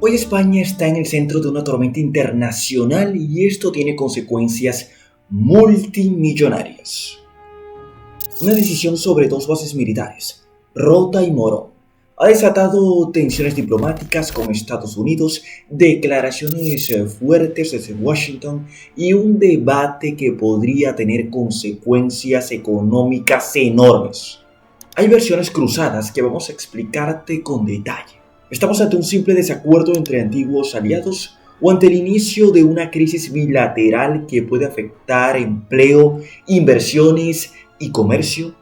Hoy España está en el centro de una tormenta internacional y esto tiene consecuencias multimillonarias. Una decisión sobre dos bases militares, Rota y Morón, ha desatado tensiones diplomáticas con Estados Unidos, declaraciones fuertes desde Washington y un debate que podría tener consecuencias económicas enormes. Hay versiones cruzadas que vamos a explicarte con detalle. ¿Estamos ante un simple desacuerdo entre antiguos aliados o ante el inicio de una crisis bilateral que puede afectar empleo, inversiones y comercio?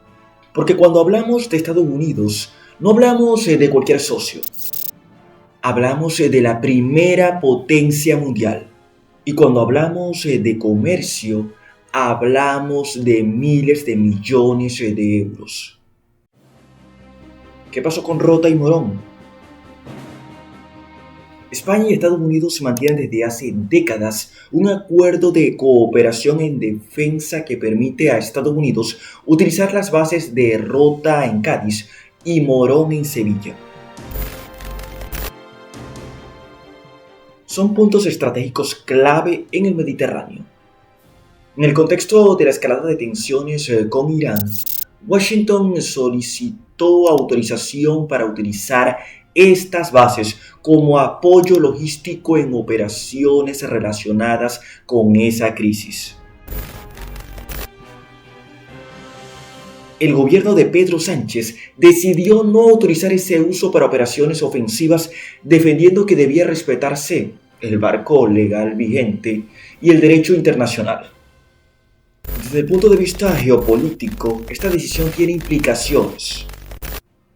Porque cuando hablamos de Estados Unidos, no hablamos de cualquier socio. Hablamos de la primera potencia mundial. Y cuando hablamos de comercio, hablamos de miles de millones de euros. ¿Qué pasó con Rota y Morón? España y Estados Unidos mantienen desde hace décadas un acuerdo de cooperación en defensa que permite a Estados Unidos utilizar las bases de Rota en Cádiz y Morón en Sevilla. Son puntos estratégicos clave en el Mediterráneo. En el contexto de la escalada de tensiones con Irán, Washington solicitó autorización para utilizar estas bases como apoyo logístico en operaciones relacionadas con esa crisis. El gobierno de Pedro Sánchez decidió no autorizar ese uso para operaciones ofensivas, defendiendo que debía respetarse el marco legal vigente y el derecho internacional. Desde el punto de vista geopolítico, esta decisión tiene implicaciones.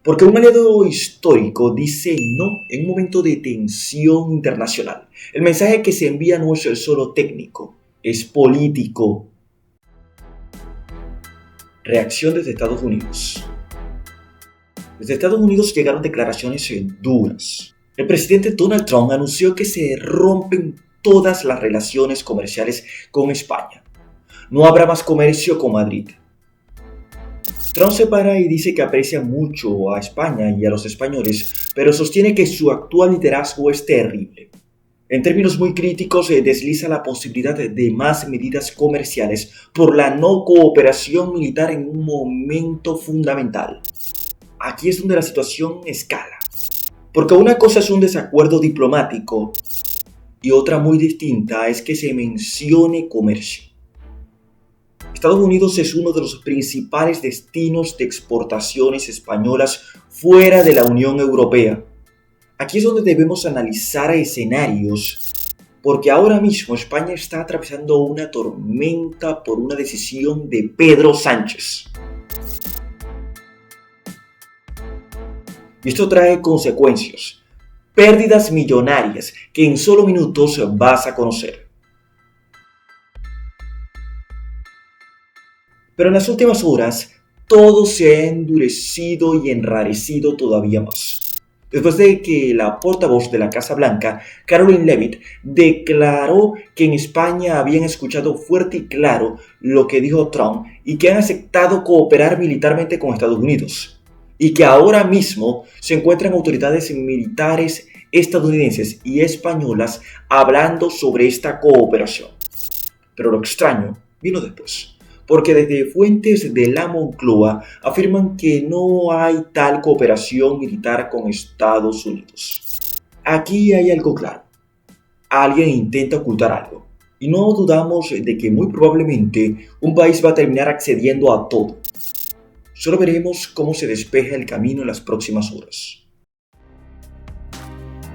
Porque un aliado histórico dice no en un momento de tensión internacional. El mensaje que se envía no es solo técnico, es político. Reacción desde Estados Unidos. Desde Estados Unidos llegaron declaraciones duras. El presidente Donald Trump anunció que se rompen todas las relaciones comerciales con España. No habrá más comercio con Madrid. Trump se para y dice que aprecia mucho a España y a los españoles, pero sostiene que su actual liderazgo es terrible. En términos muy críticos, desliza la posibilidad de más medidas comerciales por la no cooperación militar en un momento fundamental. Aquí es donde la situación escala. Porque una cosa es un desacuerdo diplomático y otra muy distinta es que se mencione comercio. Estados Unidos es uno de los principales destinos de exportaciones españolas fuera de la Unión Europea. Aquí es donde debemos analizar escenarios, porque ahora mismo España está atravesando una tormenta por una decisión de Pedro Sánchez. Y esto trae consecuencias, pérdidas millonarias que en solo minutos vas a conocer. Pero en las últimas horas, todo se ha endurecido y enrarecido todavía más. Después de que la portavoz de la Casa Blanca, Karoline Leavitt, declaró que en España habían escuchado fuerte y claro lo que dijo Trump y que han aceptado cooperar militarmente con Estados Unidos. Y que ahora mismo se encuentran autoridades militares estadounidenses y españolas hablando sobre esta cooperación. Pero lo extraño vino después. Porque desde fuentes de la Moncloa afirman que no hay tal cooperación militar con Estados Unidos. Aquí hay algo claro. Alguien intenta ocultar algo. Y no dudamos de que muy probablemente un país va a terminar accediendo a todo. Solo veremos cómo se despeja el camino en las próximas horas.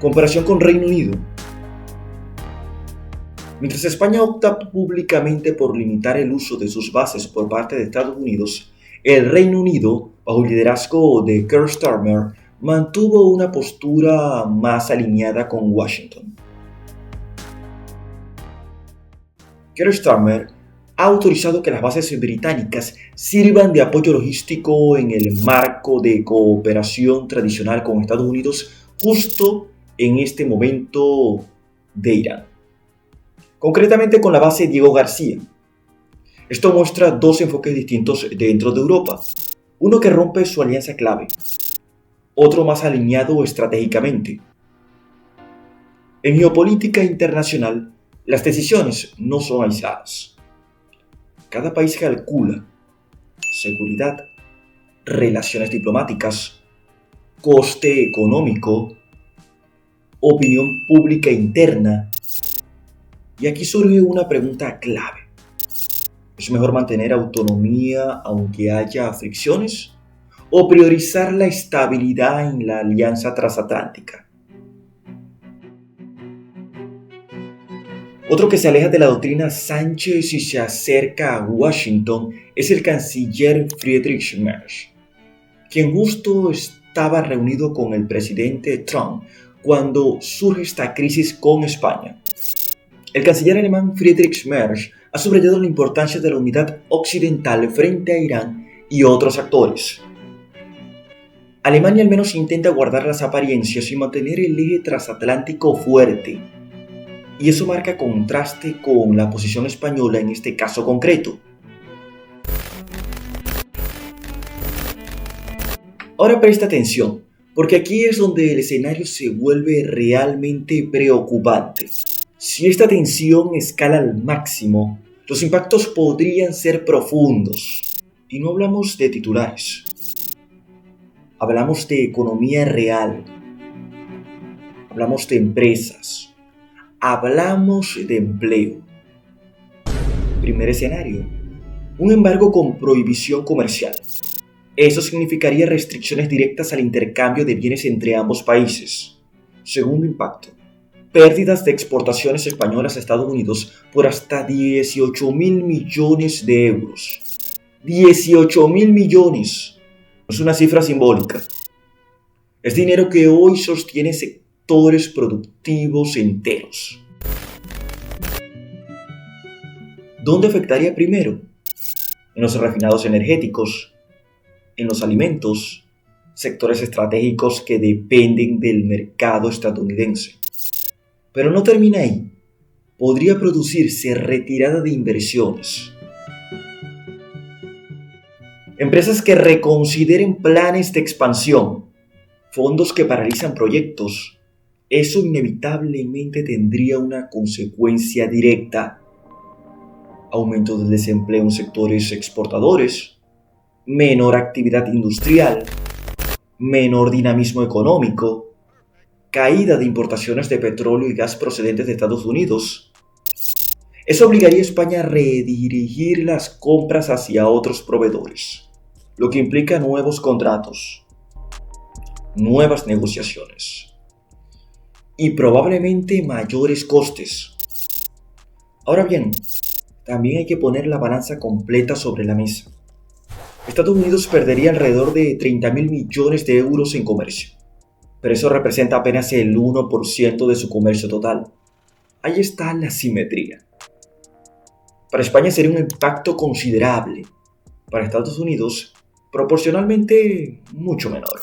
Comparación con Reino Unido. Mientras España opta públicamente por limitar el uso de sus bases por parte de Estados Unidos, el Reino Unido, bajo el liderazgo de Keir Starmer, mantuvo una postura más alineada con Washington. Keir Starmer ha autorizado que las bases británicas sirvan de apoyo logístico en el marco de cooperación tradicional con Estados Unidos justo en este momento de Irán. Concretamente con la base Diego García. Esto muestra dos enfoques distintos dentro de Europa. Uno que rompe su alianza clave, otro más alineado estratégicamente. En geopolítica internacional, las decisiones no son aisladas. Cada país calcula seguridad, relaciones diplomáticas, coste económico, opinión pública interna. Y aquí surge una pregunta clave. ¿Es mejor mantener autonomía aunque haya fricciones? ¿O priorizar la estabilidad en la alianza transatlántica? Otro que se aleja de la doctrina Sánchez y se acerca a Washington es el canciller Friedrich Merz, quien justo estaba reunido con el presidente Trump cuando surge esta crisis con España. El canciller alemán Friedrich Merz ha subrayado la importancia de la unidad occidental frente a Irán y otros actores. Alemania al menos intenta guardar las apariencias y mantener el eje transatlántico fuerte, y eso marca contraste con la posición española en este caso concreto. Ahora presta atención, porque aquí es donde el escenario se vuelve realmente preocupante. Si esta tensión escala al máximo, los impactos podrían ser profundos. Y no hablamos de titulares. Hablamos de economía real. Hablamos de empresas. Hablamos de empleo. Primer escenario. Un embargo con prohibición comercial. Eso significaría restricciones directas al intercambio de bienes entre ambos países. Segundo impacto. Pérdidas de exportaciones españolas a Estados Unidos por hasta 18.000 millones de euros. 18.000 millones. No es una cifra simbólica. Es dinero que hoy sostiene sectores productivos enteros. ¿Dónde afectaría primero? En los refinados energéticos, en los alimentos, sectores estratégicos que dependen del mercado estadounidense. Pero no termina ahí. Podría producirse retirada de inversiones. Empresas que reconsideren planes de expansión, fondos que paralizan proyectos. Eso inevitablemente tendría una consecuencia directa. Aumento del desempleo en sectores exportadores, menor actividad industrial, menor dinamismo económico, caída de importaciones de petróleo y gas procedentes de Estados Unidos. Eso obligaría a España a redirigir las compras hacia otros proveedores, lo que implica nuevos contratos, nuevas negociaciones y probablemente mayores costes. Ahora bien, también hay que poner la balanza completa sobre la mesa. Estados Unidos perdería alrededor de 30.000 millones de euros en comercio, pero eso representa apenas el 1% de su comercio total. Ahí está la simetría. Para España sería un impacto considerable. Para Estados Unidos, proporcionalmente mucho menor.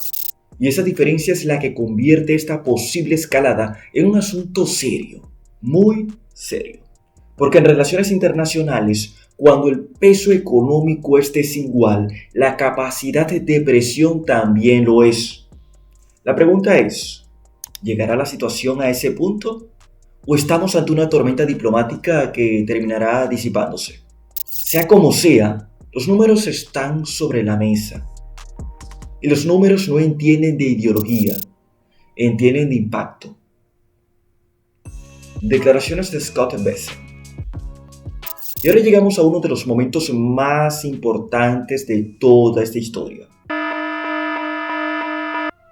Y esa diferencia es la que convierte esta posible escalada en un asunto serio, muy serio. Porque en relaciones internacionales, cuando el peso económico es desigual, la capacidad de presión también lo es. La pregunta es, ¿llegará la situación a ese punto? ¿O estamos ante una tormenta diplomática que terminará disipándose? Sea como sea, los números están sobre la mesa. Y los números no entienden de ideología, entienden de impacto. Declaraciones de Scott Bessent. Y ahora llegamos a uno de los momentos más importantes de toda esta historia.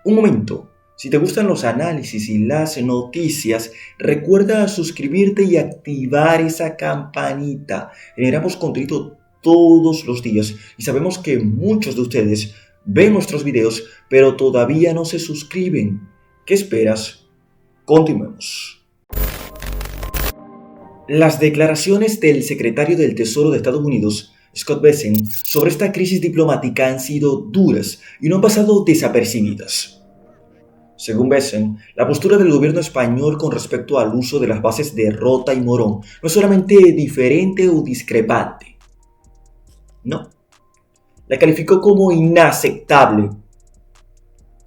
Un momento, si te gustan los análisis y las noticias, recuerda suscribirte y activar esa campanita. Generamos contenido todos los días y sabemos que muchos de ustedes ven nuestros videos, pero todavía no se suscriben. ¿Qué esperas? Continuemos. Las declaraciones del secretario del Tesoro de Estados Unidos, Scott Bessent, sobre esta crisis diplomática han sido duras y no han pasado desapercibidas. Según Bessent, la postura del gobierno español con respecto al uso de las bases de Rota y Morón no es solamente diferente o discrepante. No, la calificó como inaceptable.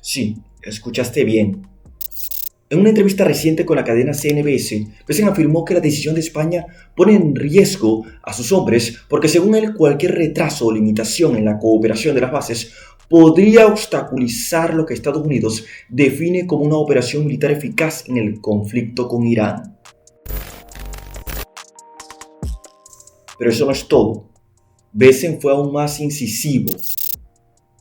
Sí, escuchaste bien. En una entrevista reciente con la cadena CNBS, Bessent afirmó que la decisión de España pone en riesgo a sus hombres porque según él cualquier retraso o limitación en la cooperación de las bases podría obstaculizar lo que Estados Unidos define como una operación militar eficaz en el conflicto con Irán. Pero eso no es todo. Bessent fue aún más incisivo.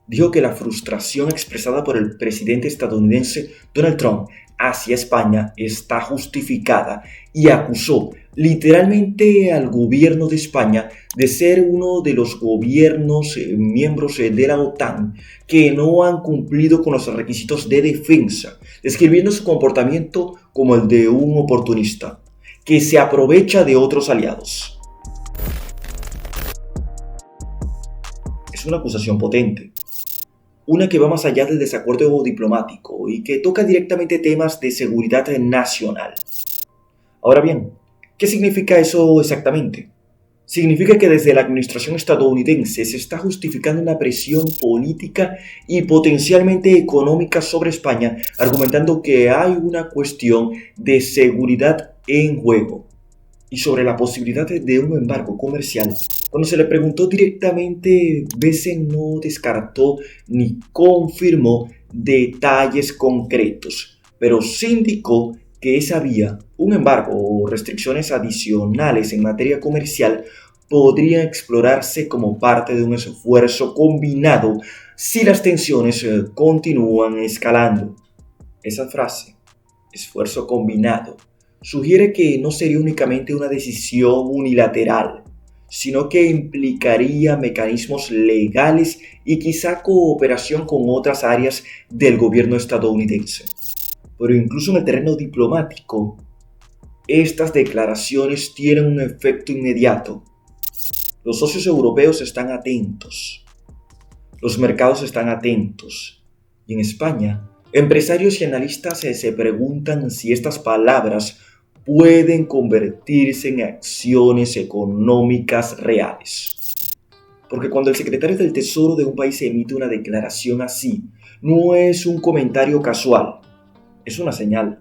Dijo que la frustración expresada por el presidente estadounidense Donald Trump hacia España está justificada y acusó literalmente al gobierno de España de ser uno de los gobiernos miembros de la OTAN que no han cumplido con los requisitos de defensa, describiendo su comportamiento como el de un oportunista que se aprovecha de otros aliados. Es una acusación potente. Una que va más allá del desacuerdo diplomático y que toca directamente temas de seguridad nacional. Ahora bien, ¿qué significa eso exactamente? Significa que desde la administración estadounidense se está justificando una presión política y potencialmente económica sobre España, argumentando que hay una cuestión de seguridad en juego. Y sobre la posibilidad de un embargo comercial, cuando se le preguntó directamente, Bessent no descartó ni confirmó detalles concretos, pero sí indicó que esa vía, un embargo o restricciones adicionales en materia comercial, podría explorarse como parte de un esfuerzo combinado si las tensiones continúan escalando. Esa frase, esfuerzo combinado, sugiere que no sería únicamente una decisión unilateral, sino que implicaría mecanismos legales y quizá cooperación con otras áreas del gobierno estadounidense. Pero incluso en el terreno diplomático, estas declaraciones tienen un efecto inmediato. Los socios europeos están atentos, los mercados están atentos, y en España, empresarios y analistas se preguntan si estas palabras pueden convertirse en acciones económicas reales. Porque cuando el secretario del Tesoro de un país emite una declaración así, no es un comentario casual, es una señal.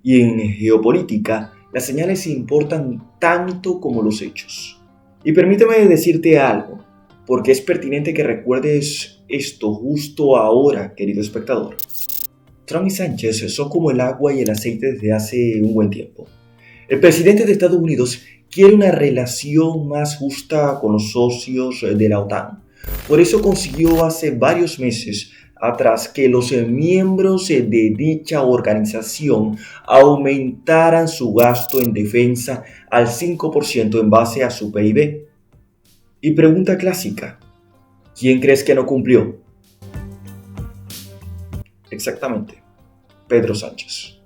Y en geopolítica, las señales importan tanto como los hechos. Y permíteme decirte algo, porque es pertinente que recuerdes esto justo ahora, querido espectador. Trump y Sánchez son como el agua y el aceite desde hace un buen tiempo. El presidente de Estados Unidos quiere una relación más justa con los socios de la OTAN. Por eso consiguió hace varios meses atrás que los miembros de dicha organización aumentaran su gasto en defensa al 5% en base a su PIB. Y pregunta clásica, ¿quién crees que no cumplió? Exactamente, Pedro Sánchez.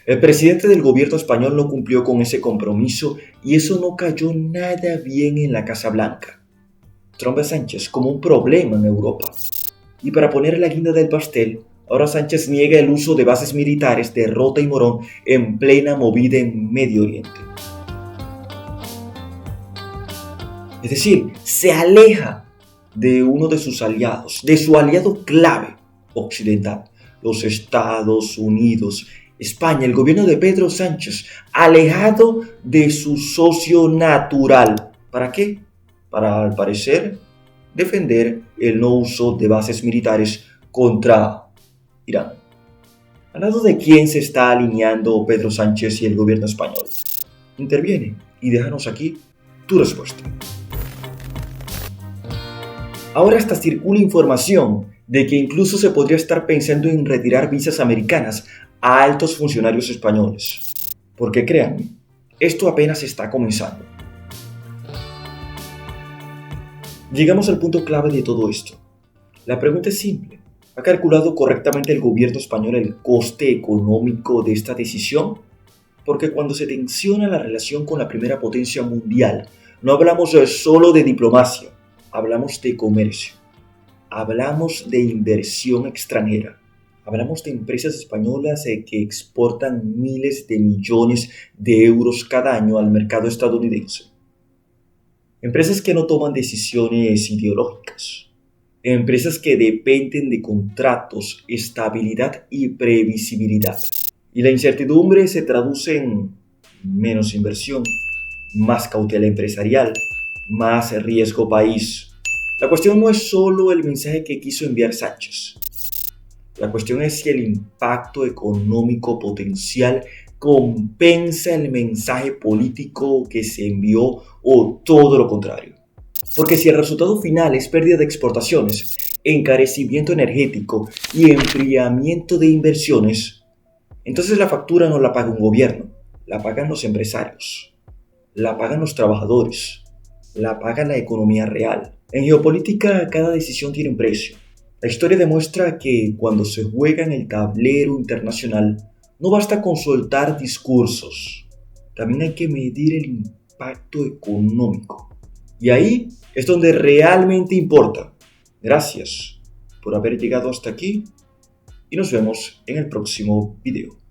El presidente del gobierno español no cumplió con ese compromiso y eso no cayó nada bien en la Casa Blanca. Trump ve a Sánchez como un problema en Europa. Y para poner la guinda del pastel, ahora Sánchez niega el uso de bases militares de Rota y Morón en plena movida en Medio Oriente. Es decir, se aleja de uno de sus aliados, de su aliado clave occidental. Los Estados Unidos, España, el gobierno de Pedro Sánchez, alejado de su socio natural. ¿Para qué? Para, al parecer, defender el no uso de bases militares contra Irán. ¿Al lado de quién se está alineando Pedro Sánchez y el gobierno español? Interviene y déjanos aquí tu respuesta. Ahora hasta circula información de que incluso se podría estar pensando en retirar visas americanas a altos funcionarios españoles. Porque créanme, esto apenas está comenzando. Llegamos al punto clave de todo esto. La pregunta es simple. ¿Ha calculado correctamente el gobierno español el coste económico de esta decisión? Porque cuando se tensiona la relación con la primera potencia mundial, no hablamos solo de diplomacia, hablamos de comercio. Hablamos de inversión extranjera. Hablamos de empresas españolas que exportan miles de millones de euros cada año al mercado estadounidense. Empresas que no toman decisiones ideológicas. Empresas que dependen de contratos, estabilidad y previsibilidad. Y la incertidumbre se traduce en menos inversión, más cautela empresarial, más riesgo país. La cuestión no es solo el mensaje que quiso enviar Sánchez. La cuestión es si el impacto económico potencial compensa el mensaje político que se envió o todo lo contrario. Porque si el resultado final es pérdida de exportaciones, encarecimiento energético y enfriamiento de inversiones, entonces la factura no la paga un gobierno, la pagan los empresarios, la pagan los trabajadores, la paga la economía real. En geopolítica cada decisión tiene un precio. La historia demuestra que cuando se juega en el tablero internacional, no basta con soltar discursos, también hay que medir el impacto económico. Y ahí es donde realmente importa. Gracias por haber llegado hasta aquí y nos vemos en el próximo video.